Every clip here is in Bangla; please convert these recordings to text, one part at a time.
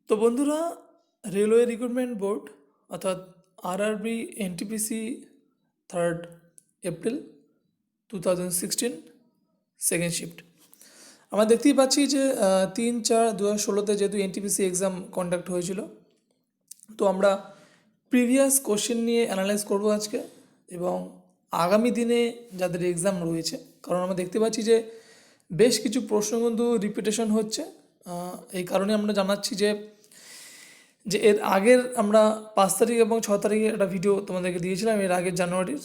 তো বন্ধুরা, রেলওয়ে রিক্রুটমেন্ট বোর্ড অর্থাৎ RRB NTPC 3rd April 2016 second shift আমরা দেখতেই পাচ্ছি যে 3/4/2016-তে যেহেতু এনটিপিসি এক্সাম কন্ডাক্ট হয়েছিল, তো আমরা প্রিভিয়াস কোশ্চেন নিয়ে অ্যানালাইজ করব আজকে এবং আগামী দিনে যাদের এক্সাম রয়েছে, কারণ আমরা দেখতে পাচ্ছি যে বেশ কিছু প্রশ্ন কিন্তু রিপিটেশন হচ্ছে। এই কারণে আমরা জানাচ্ছি যে এর আগের আমরা 5 তারিখ এবং 6 তারিখে একটা ভিডিও তোমাদেরকে দিয়েছিলাম, এর আগের জানুয়ারির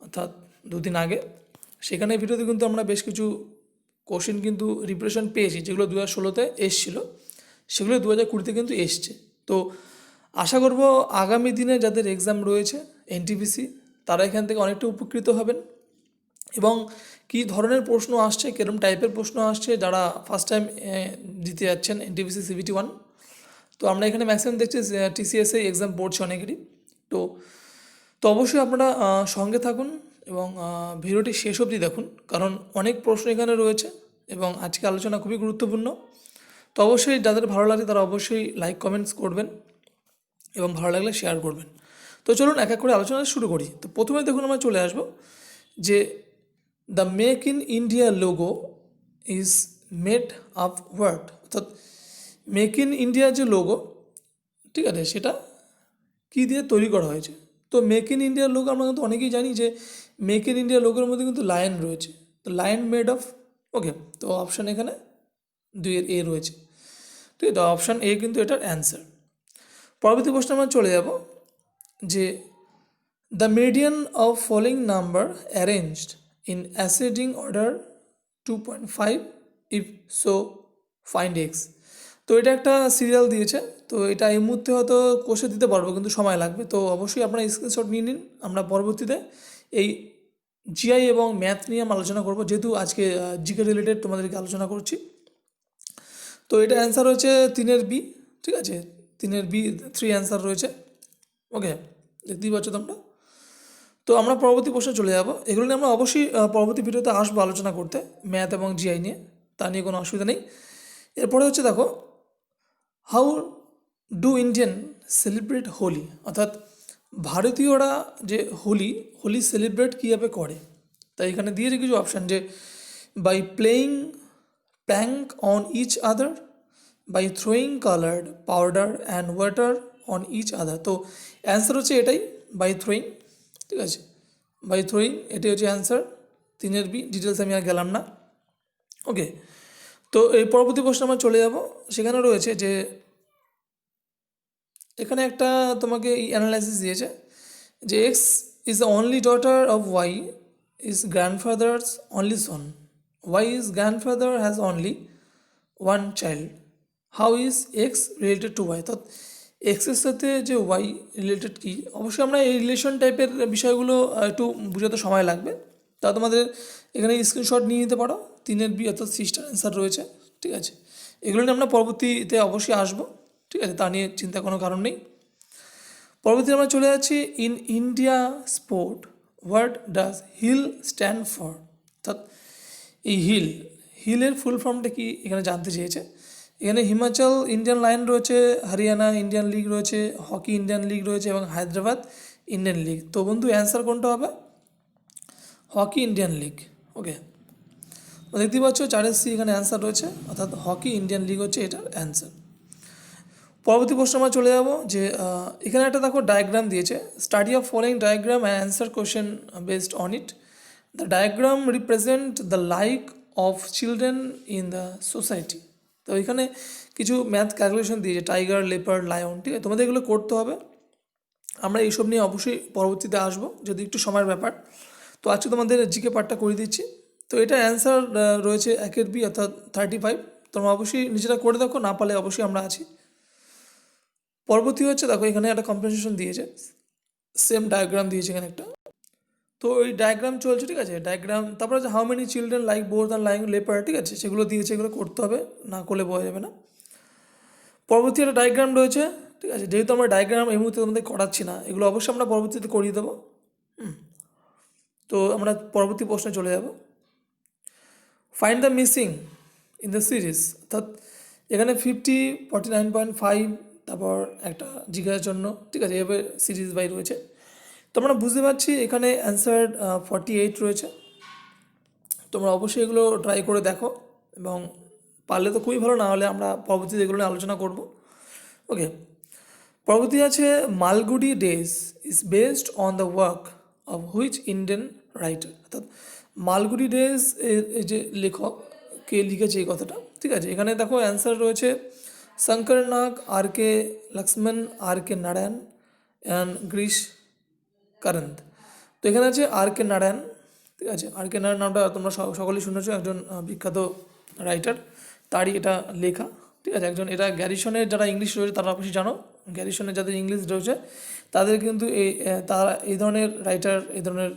অর্থাৎ দুদিন আগে। সেখানে ভিডিওতে কিন্তু আমরা বেশ কিছু কোশ্চেন কিন্তু রিপ্রেশন পেয়েছি, যেগুলো 2016-তে এসেছিলো, সেগুলো 2020-তে কিন্তু এসছে। তো আশা করব আগামী দিনে যাদের এক্সাম রয়েছে এনটিপিসি, তারা এখান থেকে অনেকটা উপকৃত হবেন এবং কী ধরনের প্রশ্ন আসছে, কীরকম টাইপের প্রশ্ন আসছে, যারা ফার্স্ট টাইম দিতে যাচ্ছেন এনটিপিসি সিভিটি 1। তো আমরা এখানে ম্যাক্সিমাম দেখছি টিসিএসএ এক্সাম পড়ছে অনেকেরই। তো তো অবশ্যই আপনারা সঙ্গে থাকুন এবং ভিডিওটি শেষ অবধি দেখুন, কারণ অনেক প্রশ্ন এখানে রয়েছে এবং আজকে আলোচনা খুবই গুরুত্বপূর্ণ। তো অবশ্যই যাদের ভালো লাগে তারা অবশ্যই লাইক কমেন্টস করবেন এবং ভালো লাগলে শেয়ার করবেন। তো চলুন এক এক করে আলোচনা শুরু করি। তো প্রথমে দেখুন আমরা চলে আসব যে the make in India logo is made of what, অর্থাৎ মেক ইন ইন্ডিয়া যে লোগো, ঠিক আছে, সেটা কী দিয়ে তৈরি করা হয়েছে। তো মেক ইন ইন্ডিয়ার লোগো আমরা কিন্তু অনেকেই জানি যে মেক ইন ইন্ডিয়া লোগোর মধ্যে কিন্তু লায়ন রয়েছে। তো লায়ন মেড অফ, ওকে, তো অপশান এখানে 2-এর এ রয়েছে, ঠিক আছে। তো অপশান এ কিন্তু এটার অ্যান্সার। পরবর্তী প্রশ্নে আমরা চলে যাব যে the median of following number arranged in ascending order 2.5, if so find x. তো এটা একটা সিরিয়াল দিয়েছে, তো এটা এই মুহূর্তে হয়তো কোষে দিতে পারবো, কিন্তু সময় লাগবে। তো অবশ্যই আপনারা স্ক্রিনশট নিয়ে নিন। আমরা পরবর্তীতে এই জিআই এবং ম্যাথ নিয়ে আমরা আলোচনা করবো, যেহেতু আজকে জিকে রিলেটেড তোমাদেরকে আলোচনা করছি। তো এটা অ্যান্সার হচ্ছে 3-এর বি, ঠিক আছে, 3-এর বি 3 অ্যান্সার রয়েছে, ওকে, দেখতেই পাচ্ছ তোমরা। তো আমরা পরবর্তী প্রশ্নে চলে যাব। এগুলো নিয়ে আমরা অবশ্যই পরবর্তী ভিডিওতে আসবো আলোচনা করতে, ম্যাথ এবং জিআই নিয়ে, তা নিয়ে কোনো অসুবিধা নেই। এরপরে হচ্ছে দেখো, how do Indian celebrate Holi, অর্থাৎ ভারতীয়রা যে হোলি সেলিব্রেট কীভাবে করে। তাই এখানে দিয়েছে কিছু অপশান, যে by playing prank on each other, by throwing coloured powder and water on each other. তো অ্যান্সার হচ্ছে এটাই, বাই থ্রোয়িং, ঠিক আছে, বাই থ্রোয়িং, এটাই হচ্ছে অ্যান্সার 3-এর বি। ডিটেলস আমি আর গেলাম না, ওকে। তো এই পরবর্তী প্রশ্নে আমরা চলে যাব। সেখানে রয়েছে যে এখানে একটা তোমাকে এই অ্যানালাইসিস দিয়েছে যে X is the only daughter of Y is grandfather's only son, Y is grandfather has only one child, how is X related to Y. অর্থাৎ এক্সের সাথে যে ওয়াই রিলেটেড কী, অবশ্যই আমরা এই রিলেশন টাইপের বিষয়গুলো একটু বুঝাতে সময় লাগবে। তা তোমাদের এখানে স্ক্রিনশট নিয়ে নিতে পারো। 3-এর বি অর্থাৎ সিস্টার অ্যান্সার রয়েছে, ঠিক আছে। এগুলো নিয়ে আমরা পরবর্তীতে অবশ্যই আসবো, ঠিক আছে, তা নিয়ে চিন্তা কোনো কারণ নেই। পরবর্তী আমরা চলে যাচ্ছি, in India sport what does hill stand for. অর্থাৎ এই হিলের ফুল ফর্মটা কি এখানে জানতে চেয়েছে। এখানে হিমাচল ইন্ডিয়ান লায়ন রয়েছে, হরিয়ানা ইন্ডিয়ান লিগ রয়েছে, হকি ইন্ডিয়ান লিগ রয়েছে এবং হায়দ্রাবাদ ইন্ডিয়ান লিগ। তো বন্ধু অ্যান্সার কোনটা হবে? হকি ইন্ডিয়ান লিগ, ওকে। দেখতেই পাচ্ছ 4-এর সি এখানে অ্যান্সার রয়েছে, অর্থাৎ হকি ইন্ডিয়ান লিগ হচ্ছে এটার অ্যান্সার। পরবর্তী প্রশ্ন আমরা চলে যাব যে এখানে একটা দেখো ডায়াগ্রাম দিয়েছে, study of following diagram and answer question based on it. The diagram represent the like of children in the society. তো এখানে কিছু ম্যাথ ক্যালকুলেশন দিয়েছে, টাইগার, লেপার্ড, লায়ন, ঠিক আছে, তোমাদের এগুলো করতে হবে। আমরা এইসব নিয়ে অবশ্যই পরবর্তীতে আসবো, যদি একটু সময়ের ব্যাপার। তো আজকে তোমাদের জিকে পার্টটা করে দিচ্ছি। তো এটা অ্যান্সার রয়েছে 1-এর বি অর্থাৎ 35। তোমরা অবশ্যই নিজেরা করে দেখো, না পারলে অবশ্যই আমরা আছি। পরবর্তী হচ্ছে দেখো, এখানে একটা কম্পেনসেশন দিয়েছে, সেম ডায়াগ্রাম দিয়েছে এখানে একটা। তো ওই ডায়াগ্রাম চলছে, ঠিক আছে, ডায়াগ্রাম। তারপরে যে how many children like bore the lying leper, ঠিক আছে, সেগুলো দিয়েছে, এগুলো করতে হবে, না করলে বোঝা যাবে না। পরবর্তী একটা ডায়াগ্রাম রয়েছে, ঠিক আছে, যেহেতু আমরা ডায়াগ্রাম এই মুহূর্তে তোমাদের করাচ্ছি না, এগুলো অবশ্যই আমরা পরবর্তীতে করিয়ে দেবো। তো আমরা পরবর্তী প্রশ্নে চলে যাব। Find the missing in the series, অর্থাৎ এখানে 49.5, তারপর একটা জিজ্ঞাসার জন্য, ঠিক আছে, এভাবে সিরিজ বাই রয়েছে। তো আমরা বুঝতে পারছি এখানে অ্যান্সার 48 রয়েছে। তোমরা অবশ্যই এগুলো ট্রাই করে দেখো, এবং পারলে তো খুবই ভালো, না হলে আমরা পরবর্তীতে এগুলো নিয়ে আলোচনা করব। ওকে, পরবর্তী আছে Malgudi days is based on the work of which Indian writer. অর্থাৎ মালগুডি ডেজ এই যে লেখক কে লিখেছে এই কথাটা, ঠিক আছে। এখানে দেখো অ্যান্সার রয়েছে শঙ্কর নাগ, আর কে লক্ষ্মণ, আর কে নারায়ণ অ্যান্ড গ্রীশ কারন্ত। তো এখানে আছে আর কে নারায়ণ, ঠিক আছে। আর কে নারায়ণ নামটা তোমরা সকলেই শুনেছো, একজন বিখ্যাত রাইটার, তারই এটা লেখা, ঠিক আছে। একজন, এটা গ্যারিসনের যারা ইংলিশ রয়েছে তারা অবশ্যই জানো, গ্যারিসনের যাদের ইংলিশ রয়েছে তাদের কিন্তু তারা এই ধরনের রাইটার এই ধরনের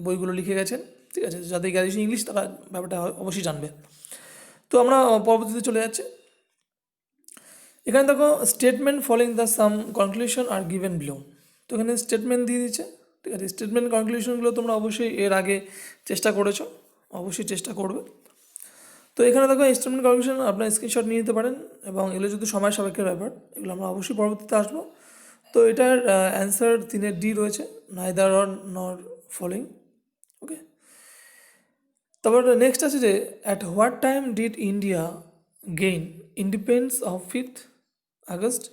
বইগুলো লিখে গেছেন, ঠিক আছে। যাদের গ্যারিসন ইংলিশ তারা ব্যাপারটা অবশ্যই জানবে। তো আমরা পরবর্তীতে চলে যাচ্ছি। এখানে দেখো statement following the some conclusion are given below. তো এখানে স্টেটমেন্ট দিয়ে দিচ্ছে, ঠিক আছে। স্টেটমেন্ট কনক্লুশনগুলো তোমরা অবশ্যই এর আগে চেষ্টা করেছো, অবশ্যই চেষ্টা করবে। তো এখানে দেখো স্টেটমেন্ট কনক্লুশন আপনার স্ক্রিনশট নিয়ে নিতে পারেন, এবং এগুলো যদি সময় সাপেক্ষের ব্যাপার, এগুলো আমরা অবশ্যই পরবর্তীতে আসবো। তো এটার অ্যান্সার 3 ডি রয়েছে, নাইদার অর নর ফলোইং। ওকে, তারপর নেক্সট আছে যে at what time did India gain independence of 5th August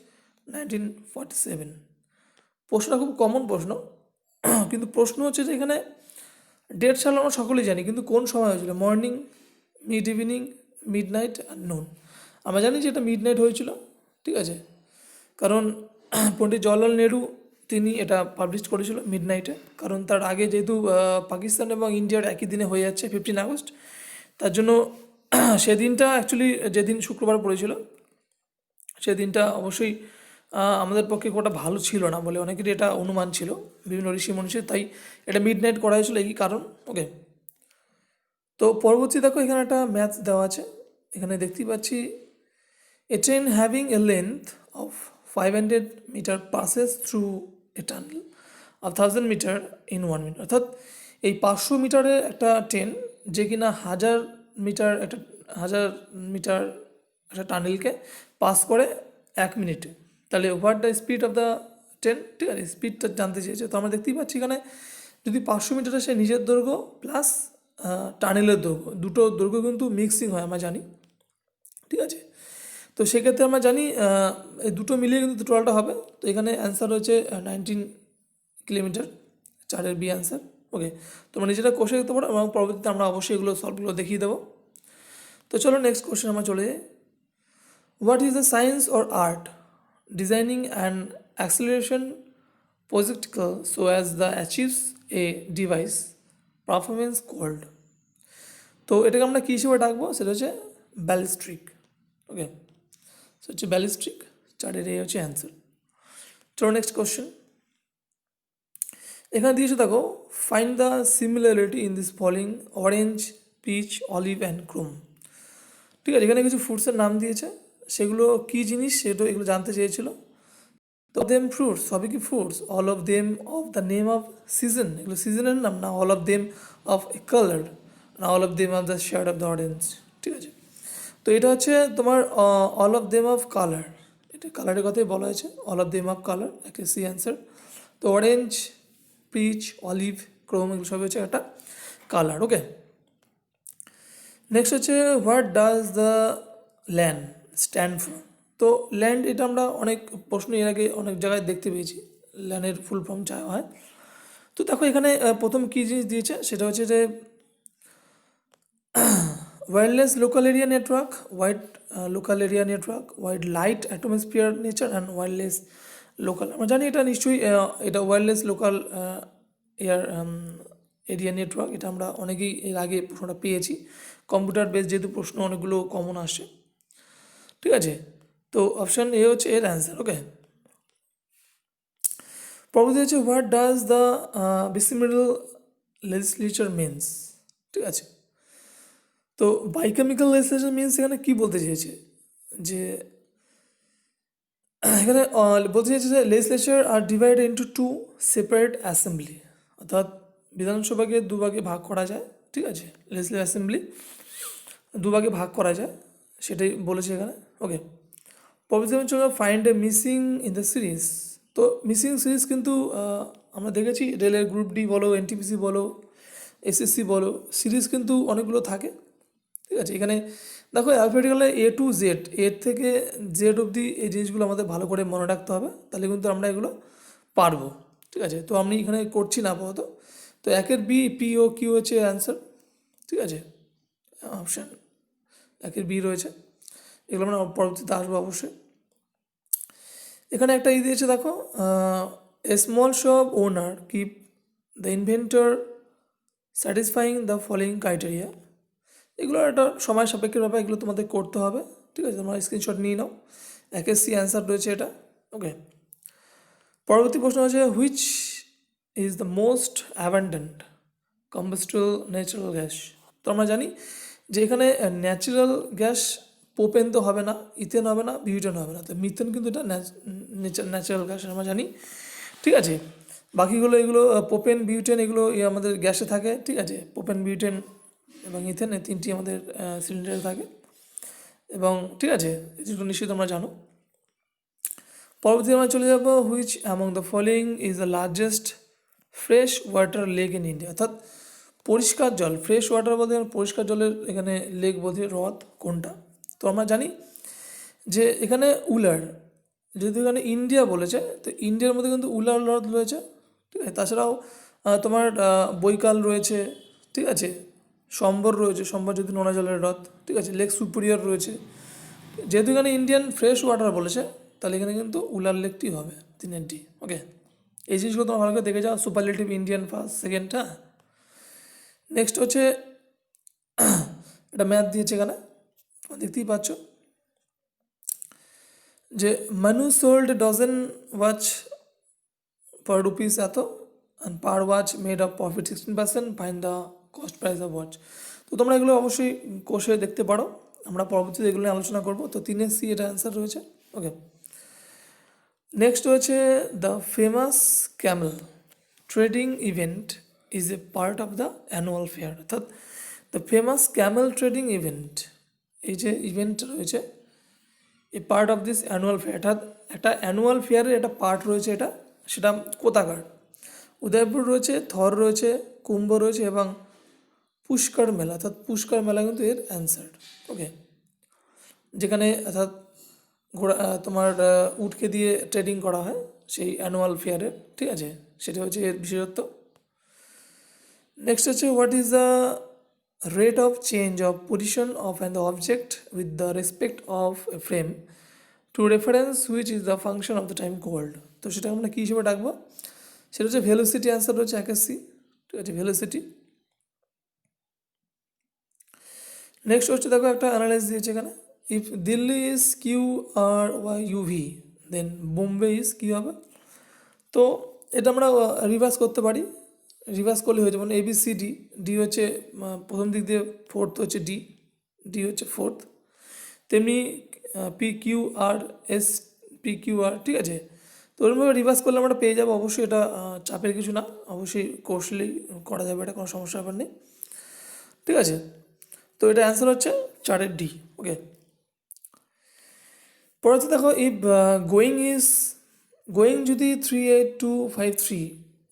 1947। প্রশ্নটা খুব কমন প্রশ্ন, কিন্তু প্রশ্ন হচ্ছে যে এখানে ডেট সাল আমরা সকলেই জানি, কিন্তু কোন সময় হয়েছিল, morning, mid evening, midnight আর নুন। আমরা জানি যে এটা মিড নাইট হয়েছিল, ঠিক আছে, কারণ পণ্ডিত জওয়াহরলাল নেহরু তিনি এটা পাবলিশ করেছিল মিড নাইটে, কারণ তার আগে যেহেতু পাকিস্তান এবং ইন্ডিয়ার একই দিনে হয়ে যাচ্ছে 15 আগস্ট, তার জন্য সেদিনটা অ্যাকচুয়ালি যেদিন শুক্রবার পড়েছিল সেদিনটা অবশ্যই আমাদের পক্ষে কোটা ভালো ছিল না বলে অনেকেরই এটা অনুমান ছিল, বিভিন্ন ঋষি মনীষীর, তাই এটা মিড নাইট করা হয়েছিল, এই কারণ। ওকে, তো পরবর্তী দেখো এখানে একটা ম্যাথ দেওয়া আছে, এখানে দেখতেই পাচ্ছি a train having a length of 500 metre passes through a tunnel of 1000 metre in 1 minute. অর্থাৎ এই 500 মিটারের একটা ট্রেন যে কিনা 1000 মিটার একটা টানেলকে পাস করে 1 মিনিটে, তাহলে what the speed of the train, ঠিক আছে, স্পিডটা জানতে চেয়েছে। তো আমরা দেখতেই পাচ্ছি এখানে যদি 500 মিটারে সে নিজের দৈর্ঘ্য প্লাস টানেলের দৈর্ঘ্য, দুটো দৈর্ঘ্য কিন্তু মিক্সিং হয় আমরা জানি, ঠিক আছে। তো সেক্ষেত্রে আমরা জানি এই দুটো মিলিয়ে কিন্তু টোটালটা হবে। তো এখানে অ্যান্সার হচ্ছে 19 কিলোমিটার, 4-এর বি অ্যান্সার। ওকে, তোমরা নিজেরা কষে দেখতে পারো, এবং পরবর্তীতে আমরা অবশ্যই এগুলো সলভগুলো দেখিয়ে দেবো। তো চলো নেক্সট কোশ্চেন আমরা চলে যাই। What is the science or art designing and acceleration projectile so as the achieves a device performance called. তো এটাকে আমরা কী হিসেবে ডাকবো, সেটা হচ্ছে ব্যালিস্ট্রিক। ওকে, সো হচ্ছে ব্যালিস্ট্রিক, 4-এর এই হচ্ছে অ্যান্সার। চলো নেক্সট কোশ্চেন। এখানে দিয়েছে দেখো find the similarity in this following orange, peach, olive and chrome. ঠিক আছে, এখানে কিছু ফ্রুটসের নাম দিয়েছে, সেগুলো কী জিনিস সেটা এগুলো জানতে চেয়েছিল। তো দেম ফ্রুটস, সবই কি fruits, all of them of the name of season, এগুলো সিজনের নাম, না all of them of a colour, না all of them of the shade of the orange, ঠিক আছে। তো এটা হচ্ছে তোমার all of them of colour, এটা কালারের কথাই বলা হয়েছে, all of them of colour, একটা সি অ্যান্সার। তো অরেঞ্জ, পিচ, অলিভ, ক্রোম এগুলো সব হচ্ছে একটা কালার। ওকে, নেক্সট হচ্ছে what does the land stand for. তো ল্যান্ড, এটা আমরা অনেক প্রশ্ন এর আগে অনেক জায়গায় দেখতে পেয়েছি, ল্যান্ডের ফুল ফর্ম চাওয়া হয়। তো দেখো এখানে প্রথম কী জিনিস দিয়েছে, সেটা হচ্ছে যে wireless local area network, wide local area network, wide light atmosphere nature and wireless local. আমরা জানি এটা নিশ্চয়ই এটা wireless local air area network, এটা আমরা অনেকেই এর আগে প্রশ্নটা পেয়েছি, কম্পিউটার বেস যেহেতু প্রশ্ন অনেকগুলো কমন আসে, ঠিক আছে। তো অপশান এ হচ্ছে এর অ্যান্সার। ওকে, পরবর্তী হচ্ছে what does the bicameral legislature means, ঠিক আছে। তো বাইকেমিক্যাল লেজিসলেচার মিনস এখানে কী বলতে চেয়েছে, যে এখানে বলতে চাইছে যে লেজিসলেচার আর ডিভাইডেড ইন্টু 2 সেপারেট অ্যাসেম্বলি, অর্থাৎ বিধানসভাকে দুভাগে ভাগ করা যায়, ঠিক আছে, লেজিসলেটিভ অ্যাসেম্বলি দুভাগে ভাগ করা যায়, সেটাই বলেছে এখানে। ওকে, পরবর্তী চলো find a missing in the series. তো মিসিং সিরিজ কিন্তু আমরা দেখেছি রেলের গ্রুপ ডি বলো, এনটিপিসি বলো, এসএসসি বলো, সিরিজ কিন্তু অনেকগুলো থাকে। ঠিক আছে, এখানে দেখো অ্যালফাবেটিক্যালে A to Z, এর থেকে জেড অবধি এই জিনিসগুলো আমাদের ভালো করে মনে রাখতে হবে, তাহলে কিন্তু আমরা এগুলো পারবো। ঠিক আছে, তো আমি এখানে করছি না আপাতত। তো একের বি, পি ও কিউ হচ্ছে অ্যান্সার। ঠিক আছে, অপশান একের বি রয়েছে, এগুলো আমরা পরবর্তীতে আসবো অবশ্যই। এখানে একটা দিয়েছে দেখো, a small shop owner keep the inventor satisfying the following criteria. এগুলো একটা সময় সাপেক্ষের ব্যাপার, এগুলো তোমাদের করতে হবে। ঠিক আছে, তোমরা স্ক্রিনশট নিয়ে নাও। একের সি অ্যান্সার রয়েছে এটা। ওকে, পরবর্তী প্রশ্ন হচ্ছে which is the most abundant combustible natural gas. তো আমরা জানি যে এখানে ন্যাচারাল গ্যাস পোপেন তো হবে না, ইথেন হবে না, বিউটেন হবে না, তো মিথেন কিন্তু এটা ন্যাচারাল গ্যাস আমরা জানি। ঠিক আছে, বাকিগুলো এগুলো পোপেন, বিউটেন এগুলো আমাদের গ্যাসে থাকে। ঠিক আছে, পোপেন, বিউটেন এবং ইথেন এই তিনটি আমাদের সিলিন্ডারে থাকে। এবং ঠিক আছে, যেটা নিশ্চয়ই তোমরা জানো। পরবর্তী আমরা চলে যাব which among the following is the largest fresh water lake in India. অর্থাৎ পরিষ্কার জল, ফ্রেশ ওয়াটার বলতে পরিষ্কার জলের এখানে লেক বোধে হ্রদ কোনটা। তো আমরা জানি যে এখানে উলার, যেহেতু এখানে ইন্ডিয়া বলেছে, তো ইন্ডিয়ার মধ্যে কিন্তু উলার হ্রদ রয়েছে। ঠিক আছে, তাছাড়াও তোমার বৈকাল রয়েছে। ঠিক আছে, সম্বর রয়েছে, সম্বর যদি নোনা জলের হ্রদ। ঠিক আছে, লেক সুপিরিয়র রয়েছে। যেহেতু এখানে ইন্ডিয়ান ফ্রেশ ওয়াটার বলেছে, তাহলে এখানে কিন্তু উলার লেকটি হবে, তিনের ডি। ওকে, এই জিনিসগুলো তোমার ভালো করে দেখে যাও, সুপারলেটিভ ইন্ডিয়ান ফার্স্ট, সেকেন্ড। হ্যাঁ, নেক্সট হচ্ছে এটা ম্যাথ দিয়েছে এখানে, দেখতেই পাচ্ছ যে মানু সোল্ড ডজন ওয়াচ পার রুপিস এত, and per watch made of profit 16%, fine the cost price of watch. তো তোমরা এগুলো অবশ্যই কোষে দেখতে পারো, আমরা পরবর্তীতে এগুলো নিয়ে আলোচনা করবো। তো তিনের সি এটা অ্যান্সার রয়েছে। ওকে, নেক্সট হচ্ছে the famous camel trading event is a part of the annual fair. অর্থাৎ the famous camel trading event, এই যে ইভেন্ট রয়েছে, a part of this annual fair, অর্থাৎ একটা অ্যানুয়াল ফেয়ারের একটা পার্ট রয়েছে এটা, সেটা কোথাকার? উদয়পুর রয়েছে, থর রয়েছে, কুম্ভ রয়েছে এবং পুষ্কর মেলা। অর্থাৎ পুষ্কর মেলা কিন্তু এর অ্যান্সার। ওকে, যেখানে অর্থাৎ ঘোড়া তোমার উটকে দিয়ে ট্রেডিং করা হয় সেই অ্যানুয়াল ফেয়ারের। ঠিক আছে, সেটা হচ্ছে এর বিশেষত্ব। নেক্সট হচ্ছে what is the rate of change of position of an the object with the respect of a frame to reference which is the function of the time called. তো সেটা আমরা কী হিসেবে ডাকবো? সেটা হচ্ছে ভেলোসিটি, অ্যান্সার হচ্ছে একের সি। ঠিক আছে, ভেলোসিটি। নেক্সট হচ্ছে দেখো একটা অ্যানালাইজ দিয়েছে এখানে, if Delhi is Q R Y U V then Bombay is কী হবে? তো এটা আমরা রিভার্স করতে পারি, রিভার্স করলে হয়ে যাবে মানে ABCD, ডি হচ্ছে প্রথম দিক দিয়ে, ফোর্থ হচ্ছে ডি, ডি হচ্ছে ফোর্থ, তেমনি PQR S, PQR। ঠিক আছে, তো ওরকমভাবে রিভার্স করলে আমরা পেয়ে যাবো। অবশ্যই এটা চাপের কিছু না, অবশ্যই কোর্সলি করা যাবে, এটা কোনো সমস্যা ব্যাপার নেই। ঠিক আছে, তো এটা অ্যান্সার হচ্ছে চারের ডি। ওকে, পরে হচ্ছে দেখো ইফ গোয়িং যদি 38253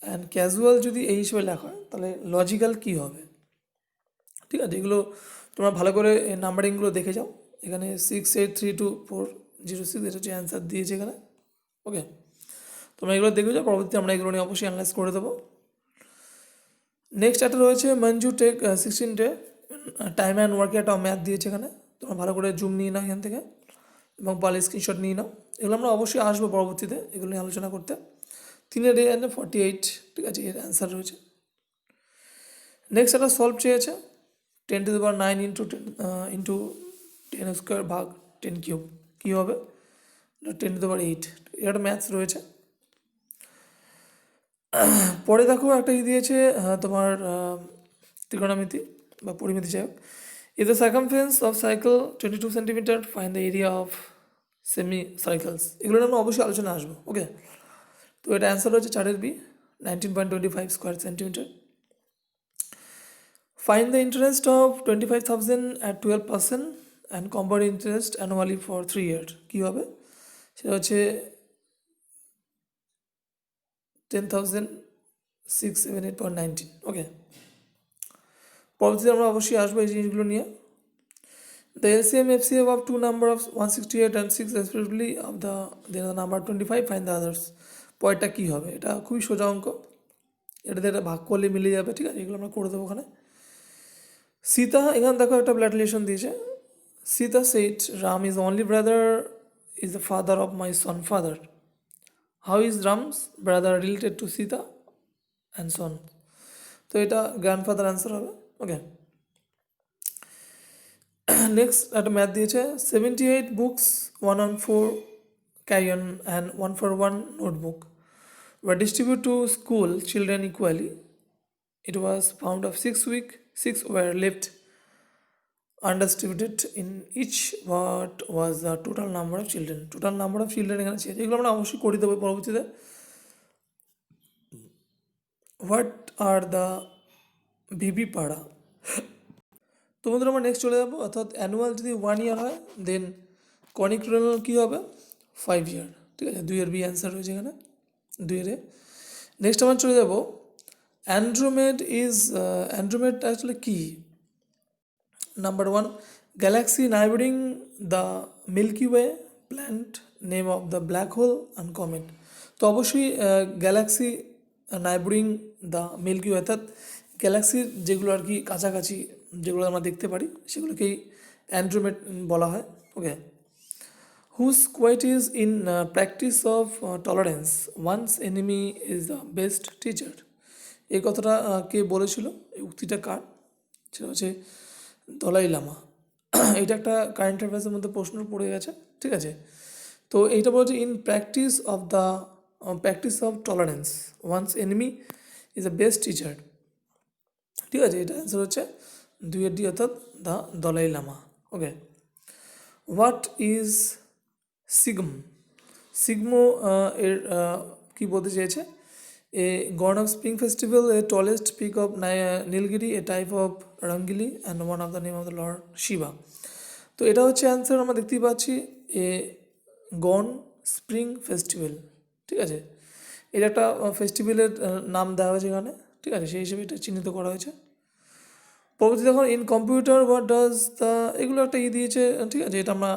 অ্যান্ড ক্যাজুয়াল যদি এই হিসেবে লেখা হয়, তাহলে লজিক্যাল কী হবে? ঠিক আছে, এগুলো তোমরা ভালো করে নাম্বারিংগুলো দেখে যাও। এখানে 68324006 এটা হচ্ছে অ্যান্সার দিয়েছে এখানে। ওকে, তোমরা এগুলো দেখে যাও, পরবর্তীতে আমরা এগুলো নিয়ে অবশ্যই অ্যানালাইজ করে দেবো। নেক্সট একটা রয়েছে Manju take 16 day time and ওয়ার্কে, একটা ম্যাথ দিয়েছে এখানে, তোমরা ভালো করে জুম নিয়ে নাও এখান থেকে এবং পালে স্ক্রিনশট নিয়ে নাও। এগুলো আমরা অবশ্যই আসবো পরবর্তীতে এগুলো নিয়ে আলোচনা করতে। 3 48। ঠিক আছে, এর অ্যান্সার রয়েছে। নেক্সট একটা সলভ চেয়েছে 10⁹ ইন্টু 10² ভাগ 10³ কী হবে? 10⁸। এটা ম্যাথস রয়েছে। পরে দেখো একটা দিয়েছে তোমার ত্রিকোণমিতি বা পরিমিতি, যাই হোক। Is the circumference of cycle 22 centimetre, fine the area of semi cycles. এগুলো আমরা অবশ্যই আলোচনা আসবো। ওকে, তো এটা অ্যান্সার হচ্ছে চারের B, 19.25 square centimetre. Fine the interest of 25,000 at 12%, and compound interest annually for 3 years কী হবে সেটা হচ্ছে 10,678.19। ওকে, পরবর্তীতে আমরা অবশ্যই আসবো এই জিনিসগুলো নিয়ে। The LCM FCF of two number of 168 and 6 respectively of the number 25, find the others. পরেরটা কী হবে? এটা খুবই সোজা অঙ্ক, এটাতে এটা ভাগ করলে মিলে যাবে, ঠিক আছে, এগুলো আমরা করে দেবো ওখানে। সীতা, এখানে দেখো একটা ব্লাড রিলেশন দিয়েছে। Sita said Ram is only brother is the father of my son father. How is Ram's brother related to Sita and so on? তো এটা গ্র্যান্ডফাদার অ্যান্সার হবে। ওকে, নেক্সট একটা ম্যাথ দিয়েছে 78 books 114 carry on and 141 notebook were distributed to school children equally. It was found of 6 were left undistributed in each. What was the total number of children? Total number of children এখানে চেয়েছে, এগুলো আমরা অবশ্যই করে দেবো পরবর্তীতে। হোয়াট আর দ্য ভিভি পাড়া। তোমাদের আমরা নেক্সট চলে যাবো, অর্থাৎ অ্যানুয়াল যদি 1 year হয় দেন কনিক্রোনাল কী হবে 5 year, ঠিক আছে, 2 এর বি অ্যান্সার রয়েছে এখানে 2 এর। নেক্সট আমরা চলে যাবো অ্যান্ড্রোমেড আসলে কী। Number 1, galaxy neighbouring the milky way, planet name of the black hole and comet. তো অবশ্যই galaxy neighbouring the milky way, অর্থাৎ গ্যালাক্সির যেগুলো আর কি কাছাকাছি যেগুলো আমরা দেখতে পারি সেগুলোকেই অ্যান্ড্রোমেড বলা হয়। Okay, whose quote is in practice of tolerance, one's enemy is the best teacher. এই কথাটা কে বলেছিল, এই উক্তিটা কার? সেটা হচ্ছে দলাই লামা। এইটা একটা কারেন্ট অ্যাফেয়ার্সের মধ্যে প্রশ্ন পড়ে গেছে, ঠিক আছে। তো এইটা বলছে in practice of tolerance one's enemy is the best teacher, ঠিক আছে। এটা অ্যান্সার হচ্ছে 2 এর ডি, অর্থাৎ the Dalai Lama. Okay, what is Shigmo এর কী বলতে চেয়েছে? A Goan of spring festival, a tallest peak of Nilgiri, a type of rangoli and one of the name of the lord Shiva. তো এটা হচ্ছে অ্যান্সার, আমরা দেখতেই পাচ্ছি এ গর্ন স্প্রিং ফেস্টিভ্যাল, ঠিক আছে। এটা একটা ফেস্টিভ্যালের নাম দেওয়া হয়েছে এখানে, ঠিক আছে, সেই হিসেবে এটা চিহ্নিত করা হয়েছে। পরবর্তী দেখুন in computer what does the, এগুলো একটা দিয়েছে, ঠিক আছে, এটা আমরা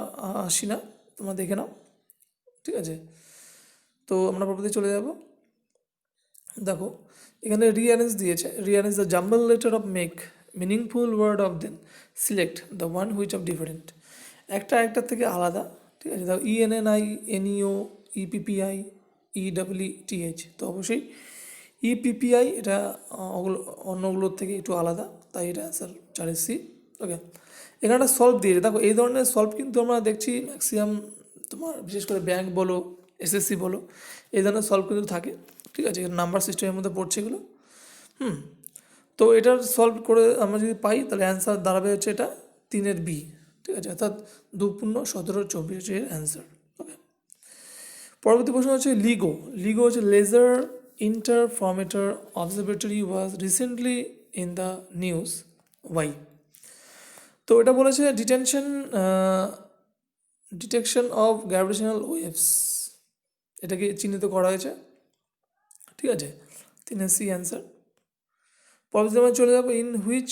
আসি না, তোমরা দেখে নাও, ঠিক আছে। তো আমরা পরবর্তী চলে যাব। দেখো এখানে রিঅ্যারেঞ্জ দিয়েছে, rearrange the jumble letter of make meaningful word of then select the one which of different. একটার থেকে আলাদা, ঠিক আছে। দেখো ENNI, NEO, EPPI, EEETH। তো অবশ্যই EPPI এটা অন্যগুলোর থেকে একটু আলাদা, তাই এটা অ্যান্সার 4 সি। ওকে, এখানে একটা সলভ দিয়েছে। দেখো এই ধরনের সলভ কিন্তু আমরা দেখছি ম্যাক্সিমাম তোমার বিশেষ করে ব্যাংক বলো SSC বলো এই ধরনের সলভ কিন্তু থাকে, ঠিক আছে, নাম্বার সিস্টেমের মধ্যে পড়ছে এগুলো। তো এটার সলভ করে আমরা যদি পাই তাহলে অ্যান্সার দাঁড়াবে হচ্ছে এটা 3 এর বি, ঠিক আছে, অর্থাৎ 2 পূর্ণ 17 24 হচ্ছে এর অ্যান্সার। ওকে, পরবর্তী প্রশ্ন হচ্ছে লিগো হচ্ছে laser interferometer observatory was recently in the news, why. তো এটা বলেছে ডিটেকশন অফ গ্র্যাভিটেশনাল ওয়েভস, এটাকে চিহ্নিত করা হয়েছে, ঠিক আছে, 3 সি অ্যান্সার। পরবর্তী আমরা চলে যাবো in which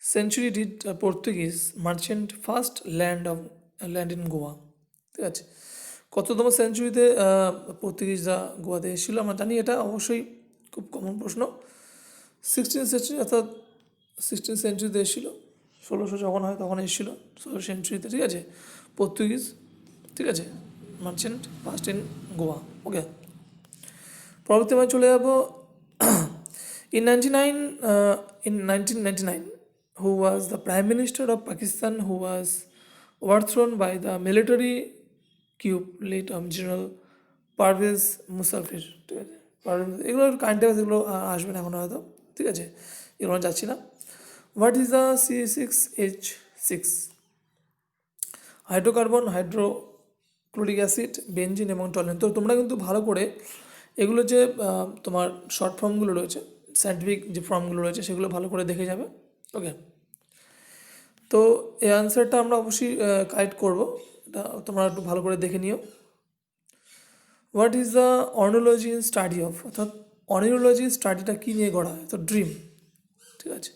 century did Portuguese merchant first land in Goa, ঠিক আছে, কততম সেঞ্চুরিতে পর্তুগিজরা গোয়াতে এসেছিলো? আমরা জানি এটা অবশ্যই খুব কমন প্রশ্ন। 16th সেঞ্চুরি, অর্থাৎ 16th সেঞ্চুরিতে এসেছিলো, 1600 যখন হয় তখন এসেছিলো 16th সেঞ্চুরিতে, ঠিক আছে, পর্তুগিজ, ঠিক আছে, মার্চেন্ট ফার্স্ট ইন গোয়া। ওকে, পরবর্তী আমরা চলে যাবো in 1999 who was the prime minister of Pakistan who was overthrown by the military coup late of General Parvez Musharraf, ঠিক আছে, এগুলো কারেন্ট অ্যাফেয়ার্স, এগুলো আসবে না এখন হয়তো, ঠিক আছে, এগুলো যাচ্ছি না। What is the C6H6? Hydrocarbon, hydrochloric acid, benzene এবং টলিন। তো তোমরা কিন্তু ভালো করে এগুলো যে তোমার শর্ট ফর্মগুলো রয়েছে, সায়েন্টিফিক যে ফর্মগুলো রয়েছে সেগুলো ভালো করে দেখে যাবে। ওকে, তো এই অ্যান্সারটা আমরা অবশ্যই কারেক্ট করব, এটা তোমরা একটু ভালো করে দেখে নিও। What is the ornithology in study of, অর্থাৎ অর্নিওলজি স্টাডিটা কী নিয়ে গড়া হয়, তো ড্রিম। ঠিক আছে,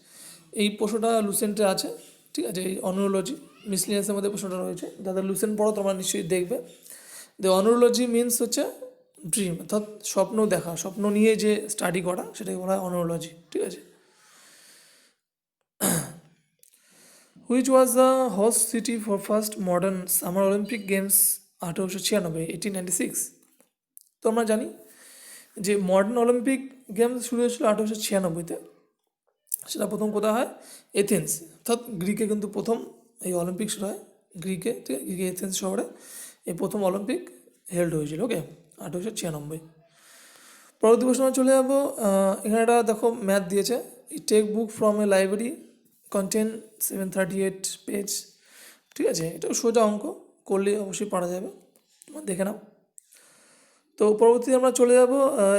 এই প্রশ্নটা লুসেন্টে আছে। ঠিক আছে, এই অর্নিওলজি মিসলিনিয়াসের মধ্যে প্রশ্নটা রয়েছে, যাদের লুসেন্ট পড়ো তোমরা নিশ্চয়ই দেখবে। দ্য অর্নিওলজি মিনস হচ্ছে ড্রিম, অর্থাৎ স্বপ্ন দেখা, স্বপ্ন নিয়ে যে স্টাডি করা সেটাকে বলা হয় অর্নিওলজি। ঠিক আছে, which was the host city for first modern summer Olympic games 1896, 1896। তো আমরা জানি যে মডার্ন অলিম্পিক গেমস শুরু হয়েছিল 1896-তে। সেটা প্রথম কোথায় হয়, এথেন্স, অর্থাৎ গ্রিকে কিন্তু প্রথম এই অলিম্পিক শুরু হয় গ্রিকে। ঠিক আছে, গ্রিকে এথেন্স শহরে এই প্রথম অলিম্পিক হেল্ড হয়েছিল। ওকে, 1896। পরবর্তী প্রশ্ন চলে যাবো। এখানে একটা দেখো ম্যাথ দিয়েছে, take book from a library contain 738 page. ঠিক আছে, এটা সোজা অঙ্ক, করলে অবশ্যই পারা যাবে, তোমরা দেখে নাও। তো পরবর্তীতে আমরা চলে যাব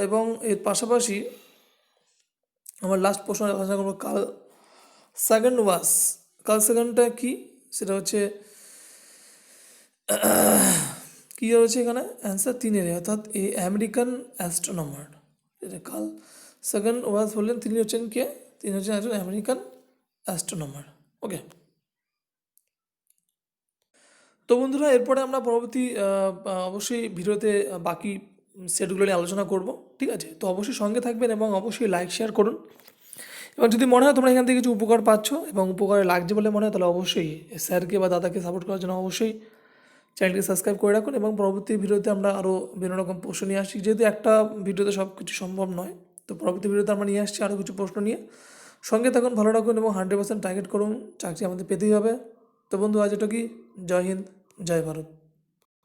এবং এর পাশাপাশি আমার লাস্ট প্রশ্ন আলোচনা করবো কার্ল সেকেন্ড ওয়াস। কার্ল সেকেন্ডটা কী, সেটা হচ্ছে কী রয়েছে এখানে অ্যান্সার 3-এর, অর্থাৎ এই আমেরিকান অ্যাস্ট্রোনমার। এটা কার্ল সেকেন্ড ওয়াস হলেন, তিনি হচ্ছেন কে, তিনি হচ্ছেন একজন আমেরিকান অ্যাস্ট্রোনমার। ওকে, তো বন্ধুরা এরপরে আমরা পরবর্তী অবশ্যই ভিডিওতে বাকি সেটগুলো নিয়ে আলোচনা করব। ঠিক আছে, তো অবশ্যই সঙ্গে থাকবেন এবং অবশ্যই লাইক শেয়ার করুন। এবং যদি মনে হয় তোমরা এখান থেকে কিছু উপকার পাচ্ছ এবং উপকারে লাগছে বলে মনে হয়, তাহলে অবশ্যই স্যারকে বা দাদাকে সাপোর্ট করার জন্য অবশ্যই চ্যানেলটি সাবস্ক্রাইব করে রাখুন। এবং পরবর্তী ভিডিওতে আমরা আরও বিভিন্ন রকম প্রশ্ন নিয়ে আসছি, যেহেতু একটা ভিডিওতে সব কিছু সম্ভব নয়, তো পরবর্তী ভিডিওতে আমরা নিয়ে আসছি আরও কিছু প্রশ্ন নিয়ে। সঙ্গে থাকুন, ভালো রাখুন এবং 100% টার্গেট করুন, চাকরি আমাদের পেতেই হবে। তো বন্ধু আজ এটা কি, জয় হিন্দ, জয় ভারত।